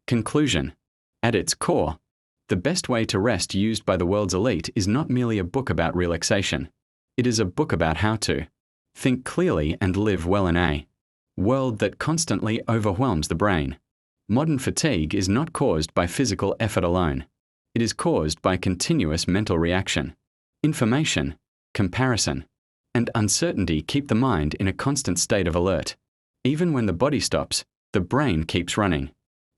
Conclusion. At its core, the best way to rest used by the world's elite is not merely a book about relaxation. It is a book about how to think clearly and live well in a world that constantly overwhelms the brain. Modern fatigue is not caused by physical effort alone. It is caused by continuous mental reaction. Information, comparison, and uncertainty keep the mind in a constant state of alert. Even when the body stops, the brain keeps running.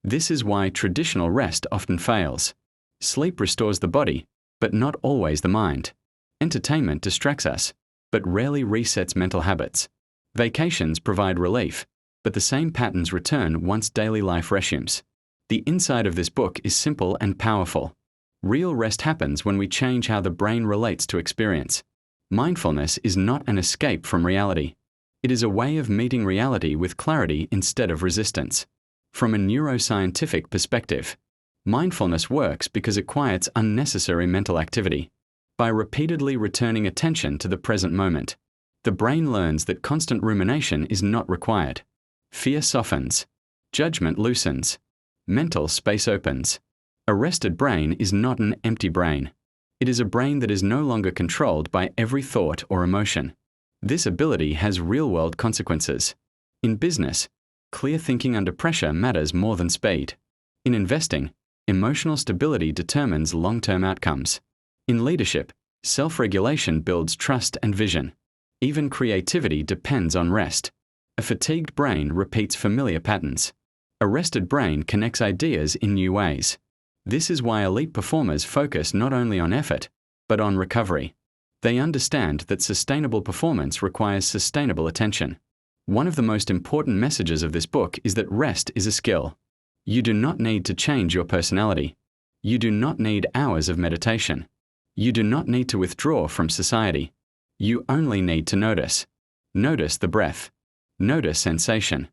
This is why traditional rest often fails. Sleep restores the body, but not always the mind. Entertainment distracts us, but rarely resets mental habits. Vacations provide relief, but the same patterns return once daily life resumes. The inside of this book is simple and powerful. Real rest happens when we change how the brain relates to experience. Mindfulness is not an escape from reality. It is a way of meeting reality with clarity instead of resistance. From a neuroscientific perspective, mindfulness works because it quiets unnecessary mental activity. By repeatedly returning attention to the present moment, the brain learns that constant rumination is not required. Fear softens. Judgment loosens. Mental space opens. A rested brain is not an empty brain. It is a brain that is no longer controlled by every thought or emotion. This ability has real-world consequences. In business, clear thinking under pressure matters more than speed. In investing, emotional stability determines long-term outcomes. In leadership, self-regulation builds trust and vision. Even creativity depends on rest. A fatigued brain repeats familiar patterns. A rested brain connects ideas in new ways. This is why elite performers focus not only on effort, but on recovery. They understand that sustainable performance requires sustainable attention. One of the most important messages of this book is that rest is a skill. You do not need to change your personality. You do not need hours of meditation. You do not need to withdraw from society. You only need to notice. Notice the breath. Notice sensation.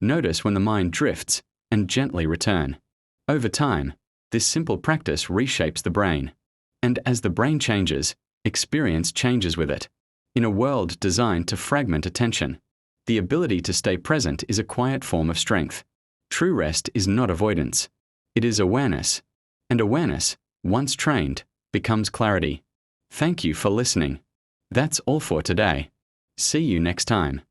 Notice when the mind drifts, and gently return. Over time, this simple practice reshapes the brain. And as the brain changes, experience changes with it. In a world designed to fragment attention, the ability to stay present is a quiet form of strength. True rest is not avoidance. It is awareness. And awareness, once trained, becomes clarity. Thank you for listening. That's all for today. See you next time.